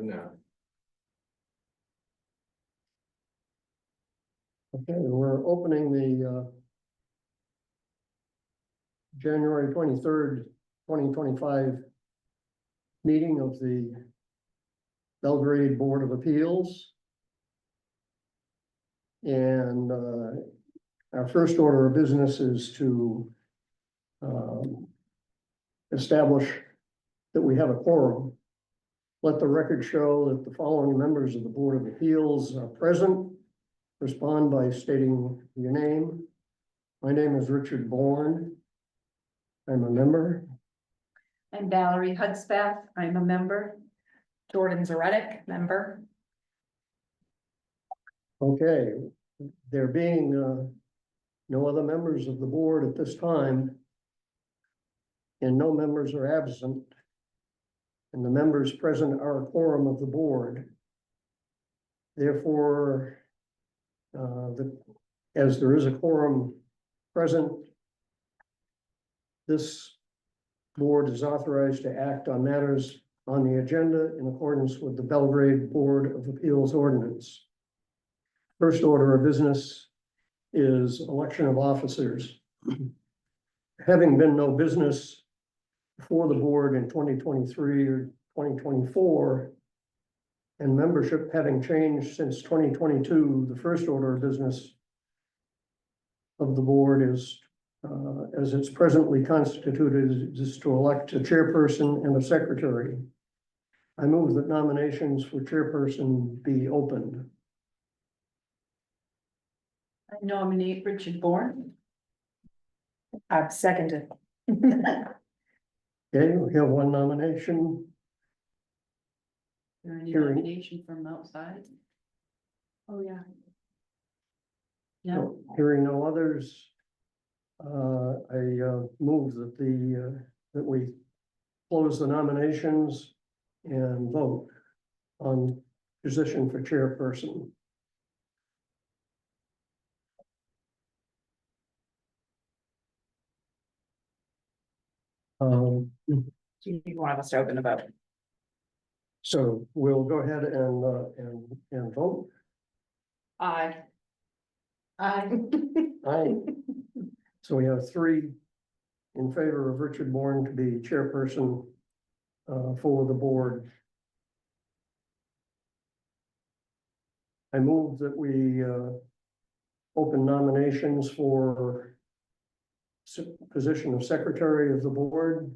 have now. Okay, we're opening the January 23rd, 2025 meeting of the Belgrade Board of Appeals. And our first order of business is to establish that we have a quorum. Let the record show that the following members of the Board of Appeals are present. Respond by stating your name. My name is Richard Bourne. I'm a member. I'm Valerie Hudspeth. I'm a member. Jordan Zaretic, member. Okay, there being no other members of the board at this time, and no members are absent, and the members present are a quorum of the board. Therefore, as there is a quorum present, this board is authorized to act on matters on the agenda in accordance with the Belgrade Board of Appeals ordinance. First order of business is election of officers. Having been no business before the board in 2023 or 2024, and membership having changed since 2022, the first order of business of the board is, as it's presently constituted, is to elect a chairperson and a secretary. I move that nominations for chairperson be opened. I nominate Richard Bourne. I've seconded. Okay, we have one nomination. Is there any Hearing. nomination from outside? Oh, yeah. No, Hearing no others, I move that that we close the nominations and vote on position for chairperson. Do you need one of us to open the vote? So we'll go ahead and vote. Aye. I, Aye. So we have 3 in favor of Richard Bourne to be chairperson for the board. I move that we open nominations for position of secretary of the board.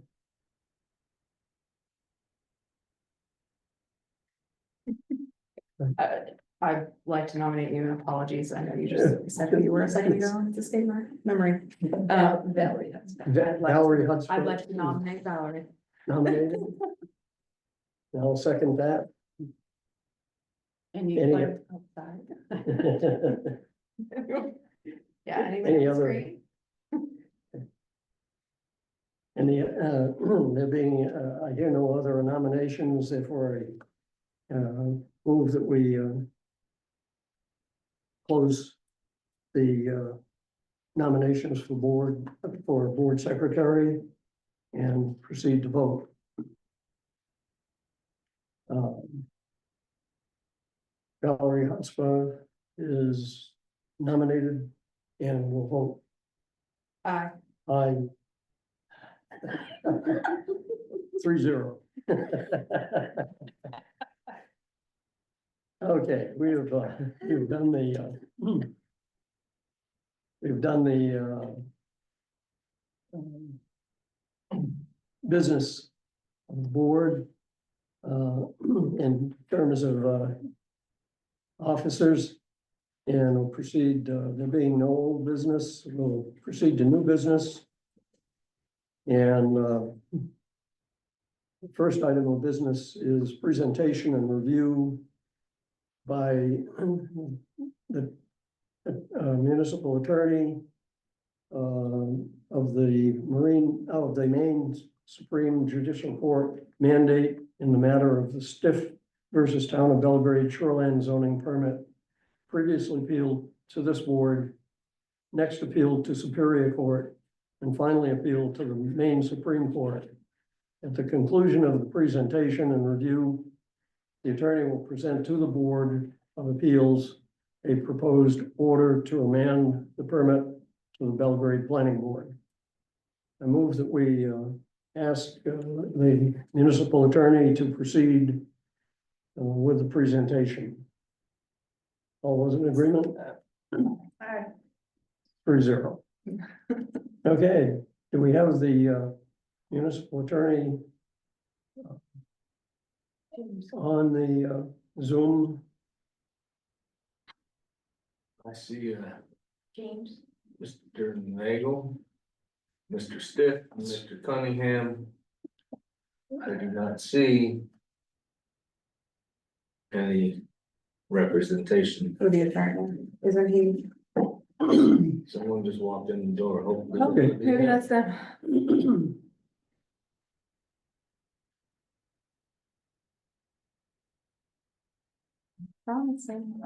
I'd like to nominate you, and apologies, I know you just said who you were a second ago, it's a state memory. Valerie Hudspeth. Valerie I'd like Hudspeth to nominate Valerie. nominated. I'll second that. Any Any- like outside? Yeah, Any anybody other- agree? And there being, I hear no other nominations, therefore I move that we close the nominations for board secretary and proceed to vote. Valerie Hudspeth is nominated and will vote Aye. aye. 3-0. Okay, we've done the business of the board in terms of officers, and we'll proceed, there being no old business, we'll proceed to new business. And the first item of business is presentation and review by the municipal attorney of the Maine Supreme Judicial Court mandate in the matter of the Stiff versus Town of Belgrade Shoreland zoning permit, previously appealed to this board, next appealed to Superior Court, and finally appealed to the Maine Supreme Court. At the conclusion of the presentation and review, the attorney will present to the Board of Appeals a proposed order to amend the permit to the Belgrade Planning Board. I move that we ask the municipal attorney to proceed with the presentation. All those in agreement? Aye. 3-0. Okay, do we have the municipal attorney on the Zoom? I see, James. Mr. Nagel, Mr. Stiff, and Mr. Cunningham. I do not see any representation. For the attorney, isn't he? Someone just walked in the door, hopefully. Okay. Maybe that's them. Promising.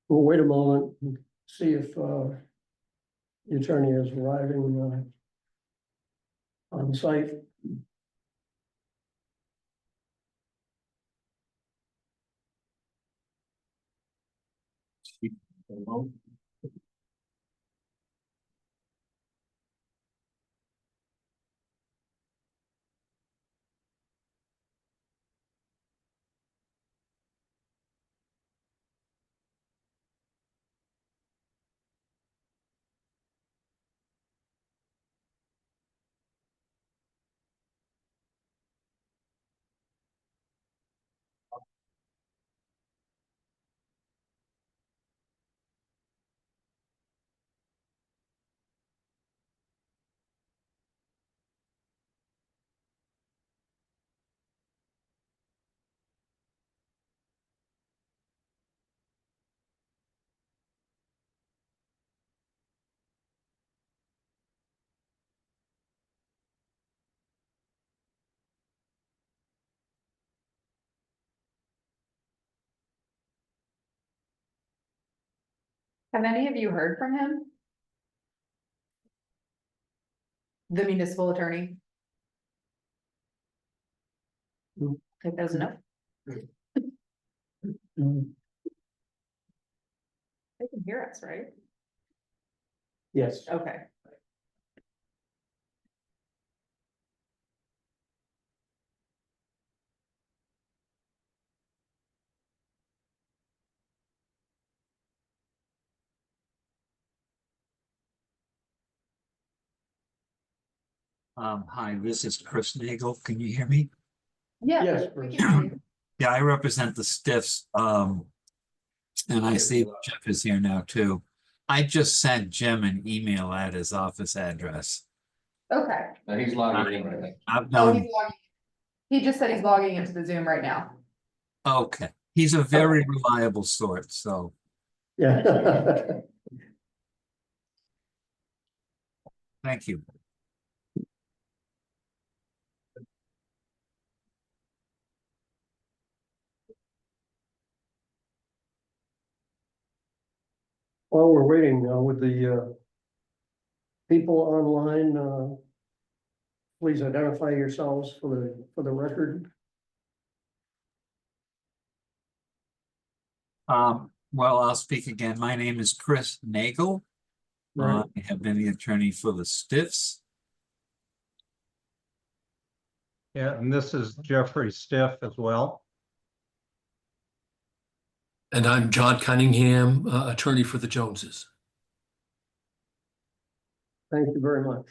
We'll wait a moment and see if the attorney is arriving on site. Have any of you heard from him? The municipal attorney? No. I think that was enough. They can hear us, right? Yes. Okay. Hi, this is Chris Nagel. Can you hear me? Yeah. Yes, we Bruce. can hear you. Yeah, I represent the Stiffs. And I see Jeff is here now too. I just sent Jim an email at his office address. Okay. He's logging in right now. I've Oh, known, he's logging. He just said he's logging into the Zoom right now. okay, he's a very reliable sort, so Yeah. thank you. While we're waiting, with the people online, please identify yourselves for the record. Well, I'll speak again. My name is Chris Nagel. Right. I have been the attorney for the Stiffs. Yeah, and this is Jeffrey Stiff as well. And I'm John Cunningham, attorney for the Joneses. Thank you very much.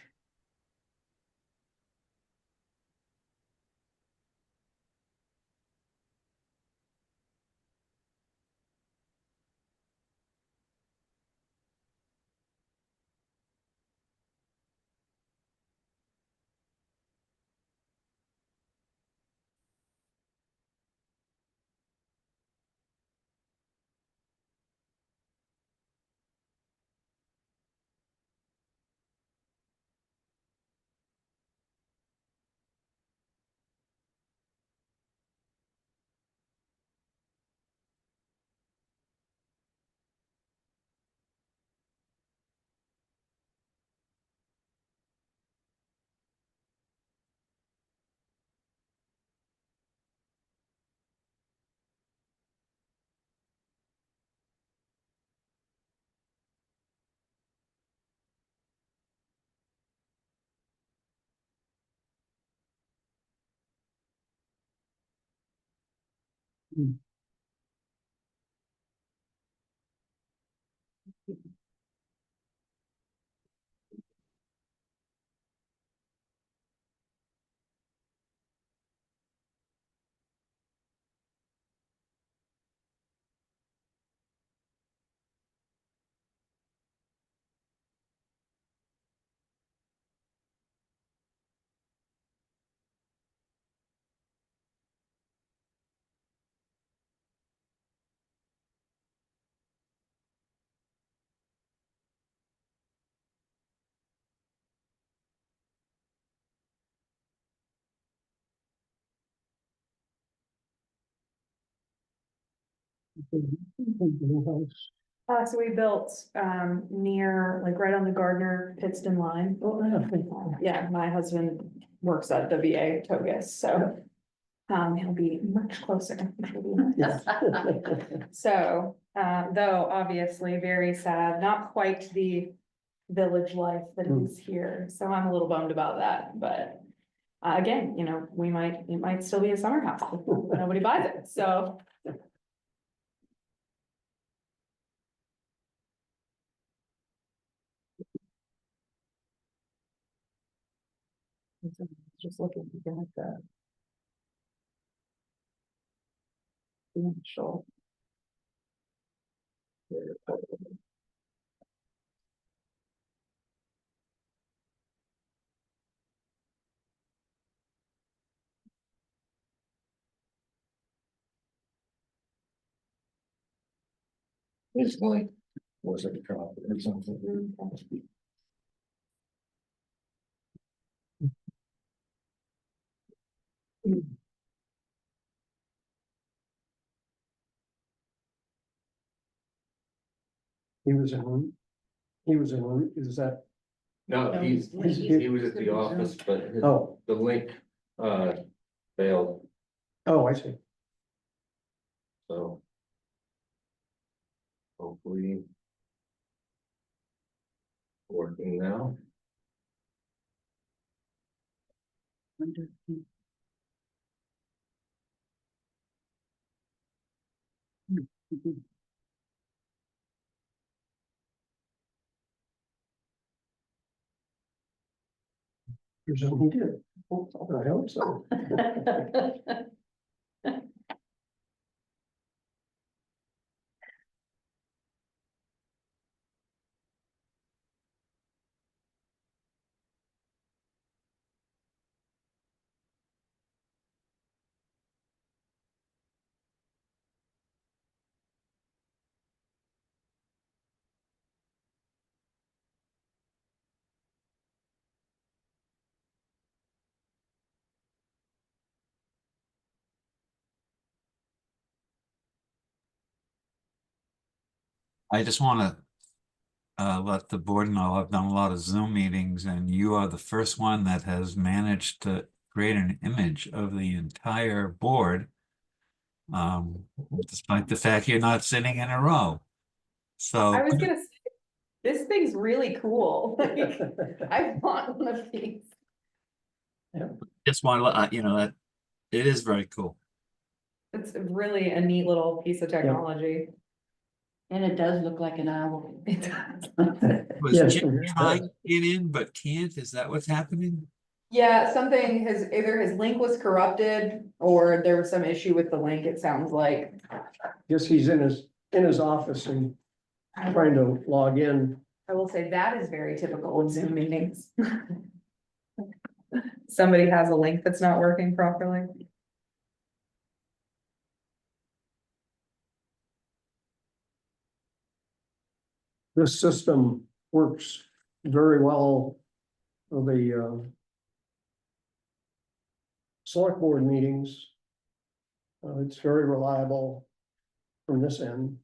So we built, near, like right on the Gardner Pittston line. Oh, yeah. Yeah, my husband works at the VA Togus, so. He'll be much closer. which will be nice. So, though obviously very sad, not quite the village life that is here, so I'm a little bummed about that, but. Again, you know, it might still be a summer house, if nobody buys it, so. Just looking at the initial. It's like, was it a drop or something? He was in, is that, No, No, he was at the office, but oh, the link, failed, oh, I see. so. Hopefully. Working now. Presume he did. I hope so. I just want to let the board know I've done a lot of Zoom meetings, and you are the first one that has managed to create an image of the entire board. Despite the fact you're not sitting in a row. So I was gonna say, this thing's really cool, like, I want one of these. just want to let you know that it is very cool. It's really a neat little piece of technology. And it does look like an owl. It does. Was Yes. Jim trying to get in but can't? Is that what's happening? Yeah, something either his link was corrupted or there was some issue with the link, it sounds like. Guess he's in his office and trying to log in. I will say that is very typical of Zoom meetings. Somebody has a link that's not working properly. This system works very well for the select board meetings. It's very reliable from this end.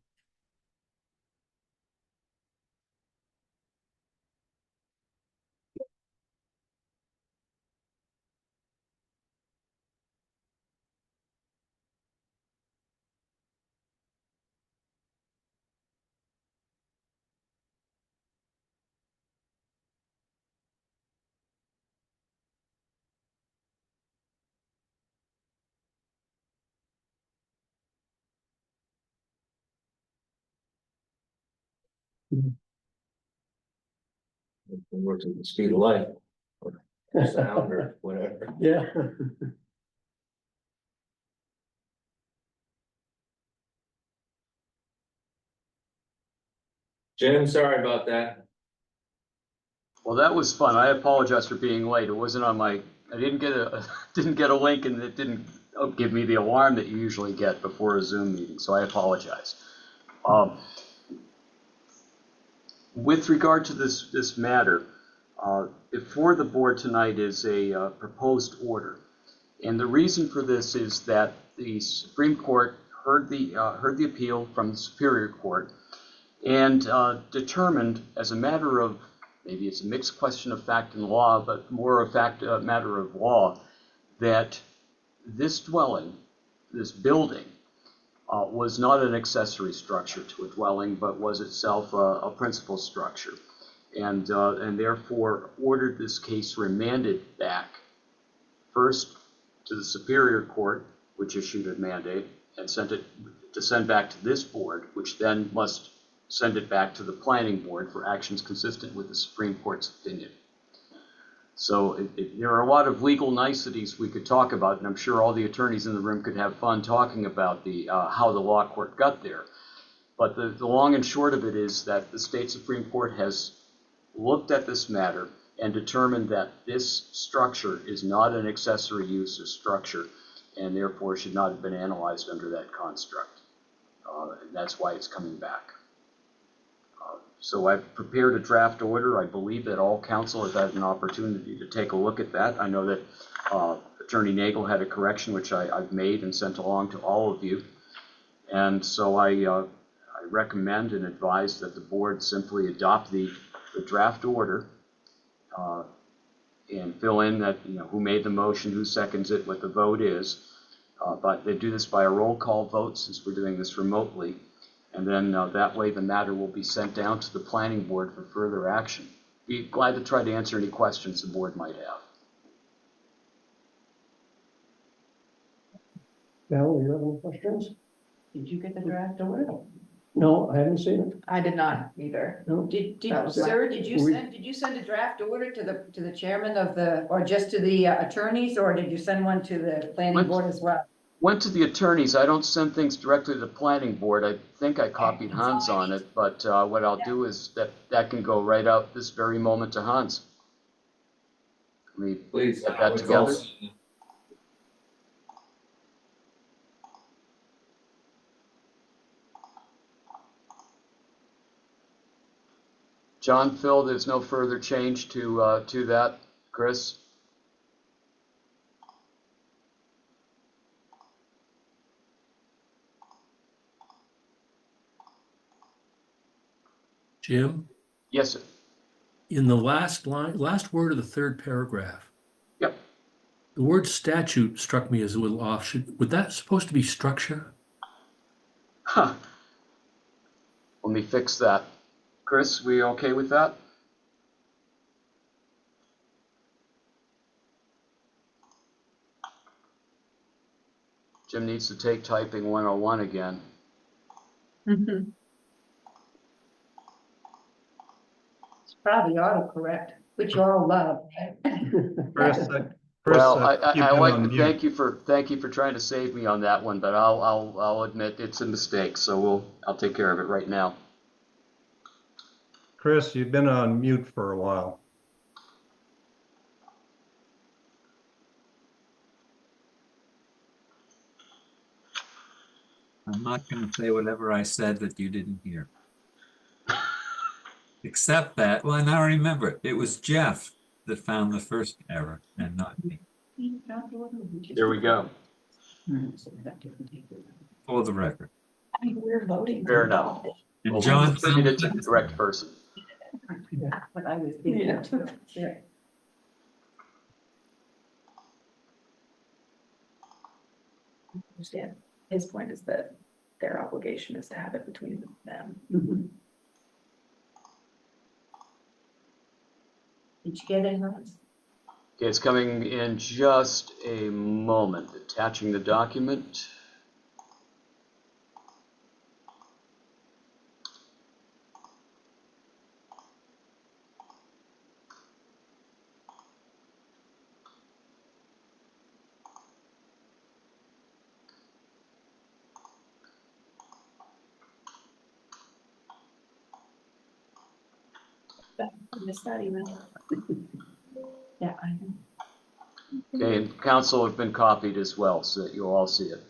It works at the speed of light. Or sound or whatever. Yeah. Jim, sorry about that. Well, that was fun. I apologize for being late. It wasn't on my, I didn't get didn't get a link, and it didn't give me the alarm that you usually get before a Zoom meeting, so I apologize. With regard to this matter, before the board tonight is a proposed order. And the reason for this is that the Supreme Court heard the appeal from the Superior Court and determined, as a matter of, maybe it's a mixed question of fact and law, but more a matter of law, that this dwelling, this building, was not an accessory structure to a dwelling, but was itself a principal structure, and therefore ordered this case remanded back first to the Superior Court, which issued a mandate, and sent it to send back to this board, which then must send it back to the Planning Board for actions consistent with the Supreme Court's opinion. So there are a lot of legal niceties we could talk about, and I'm sure all the attorneys in the room could have fun talking about the how the law court got there. But the long and short of it is that the state Supreme Court has looked at this matter and determined that this structure is not an accessory use or structure, and therefore should not have been analyzed under that construct. And that's why it's coming back. So I've prepared a draft order. I believe that all counsel has had an opportunity to take a look at that. I know that Attorney Nagel had a correction, which I've made and sent along to all of you. And so I recommend and advise that the board simply adopt the draft order and fill in that, who made the motion, who seconds it, what the vote is. But they do this by a roll call vote, since we're doing this remotely. And then that way the matter will be sent down to the Planning Board for further action. Be glad to try to answer any questions the board might have. Val, you have any questions? Did you get the draft order? No, I haven't seen it. I did not either. No. Did That was sir, did you We- send a draft order to the chairman of the, or just to the attorneys, or did you send one to the planning What? board as well? Went to the attorneys. I don't send things directly to the Planning Board. I think I copied Hans on it, but what I'll do is that can go right out this very moment to Hans. Let me Please. get that together. John, Phil, there's no further change to that. Chris? Jim, Yes, sir. in the last line, last word of the third paragraph, Yep. the word statute struck me as a little off. Would that supposed to be structure? Huh. Let me fix that. Chris, we okay with that? Jim needs to take typing 101 again. It's probably autocorrect, which you all love, right? Chris, Well, you've I been like on to mute. thank you for trying to save me on that one, but I'll admit it's a mistake, so I'll take care of it right now. Chris, you've been on mute for a while. I'm not going to say whatever I said that you didn't hear. Except that, well, now I remember, it was Jeff that found the first error and not me, There we go. for the record. I mean, we're voting. Fair enough. And Well, John we attributed it to the correct person. What I was thinking Yeah. too. Yeah. Understand. His point is that their obligation is to have it between them. Did you get it, Hans? Okay, it's coming in just a moment. Attaching the document. I missed that email. Yeah, I know. Okay, and council have been copied as well, so that you'll all see it.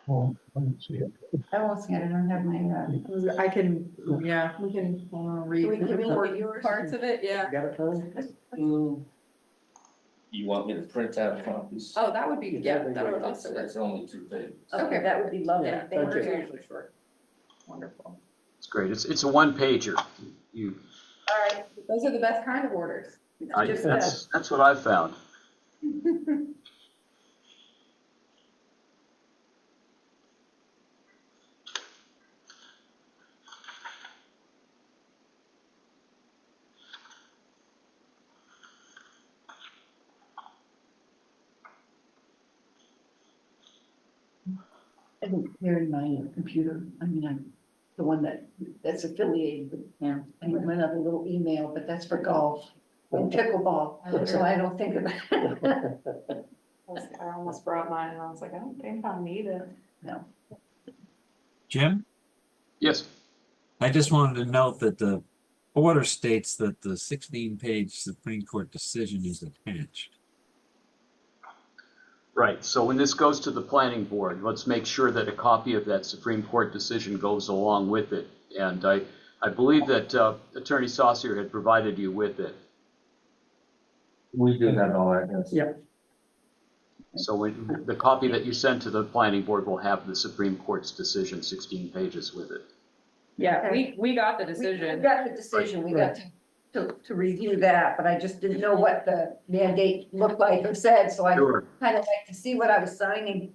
Oh, I don't see it. I won't see it, I don't have my, I can, yeah, we can read we yours? parts of it, yeah. Got it, Tom? You want me to print out copies? Oh, that would be, yeah, that'd be that would great. also work. It's only 2 pages. Okay, that would be lovely, Yeah, thank thank you. you. Usually short. Wonderful. It's great. It's a one pager. You, All right, those are the best kind of orders. Just that's what I've found. I don't carry my computer, I mean, I'm the one that's affiliated with, yeah, I have another little email, but that's for golf. And pickleball, so I don't think of that. I almost brought mine and I was like, I don't think I'll need it. No, Jim, Yes. I just wanted to note that the order states that the 16-page Supreme Court decision is attached. Right, so when this goes to the planning board, let's make sure that a copy of that Supreme Court decision goes along with it. And I believe that Attorney Saucier had provided you with it. We do have all that, yes. Yep. So when, the copy that you send to the planning board will have the Supreme Court's decision, 16 pages with it. Yeah, Okay. we got the we decision. got the decision, we got to review that, but I just didn't know what the mandate looked like or said, so I Sure. kind of like to see what I was signing.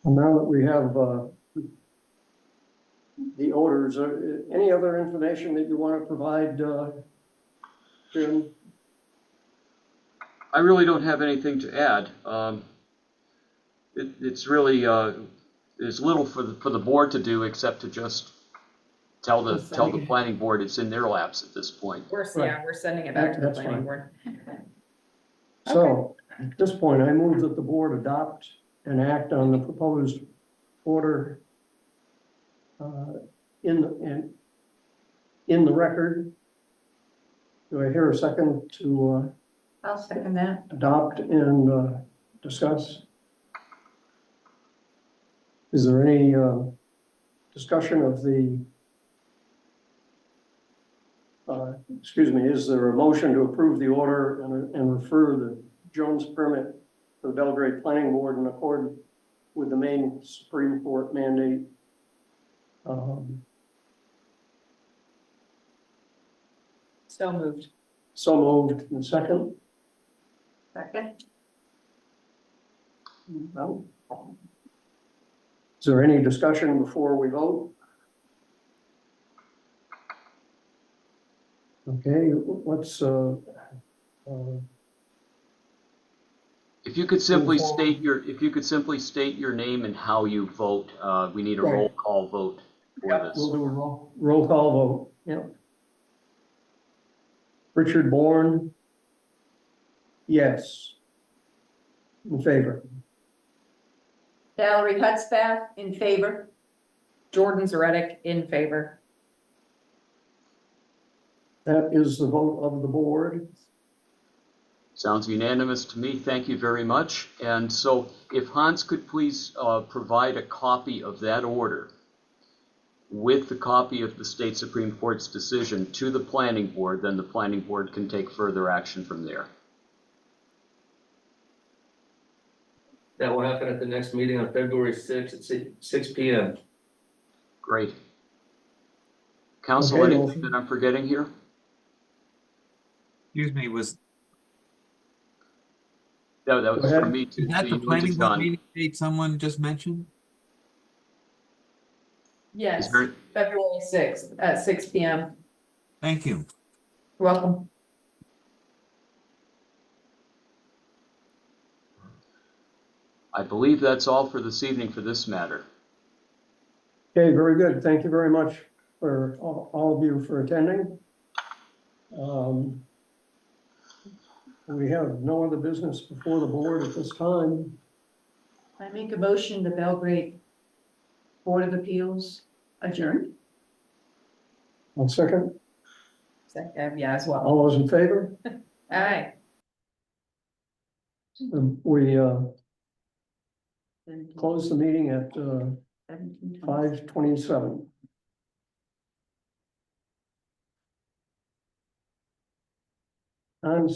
And now that we have, the orders, any other information that you want to provide, Jim? I really don't have anything to add. It's really, there's little for the board to do except to just tell the planning board it's in their laps at this point. We're sending it back to the That's planning fine. board. So, at this point, I move that the board adopt and act on the proposed order in the record. Do I hear a second to I'll second that. adopt and discuss? Is there any discussion of the excuse me, is there a motion to approve the order and refer the Jones permit to the Belgrade Planning Board in accord with the Maine Supreme Court mandate? So moved. So moved. And second? Second, No. Is there any discussion before we vote? Okay, let's, If you could simply state your name and how you vote, we need a Right. roll call vote for this. we'll do a roll call vote, yeah. Richard Bourne? Yes. In favor? Valerie Hutzbath in favor. Jordan Zarek in favor. That is the vote of the board. Sounds unanimous to me. Thank you very much. And so if Hans could please provide a copy of that order with the copy of the state Supreme Court's decision to the planning board, then the planning board can take further action from there. That will happen at the next meeting on February 6th at 6 p.m. Great. Council, Okay, anything that I'm forgetting here? Excuse me, was No, that was Go for ahead. me to, that to the you and to planning board John. meeting date someone just mentioned? Yes, Is there- February 6th at 6 p.m. Thank you. You're welcome. I believe that's all for this evening for this matter. Okay, very good. Thank you very much for all of you for attending. We have no other business before the board at this time. I make a motion, the Belgrade Board of Appeals adjourned. One second. Yeah, as well. All those in favor? All right. We close the meeting at 17:20. 5:27. On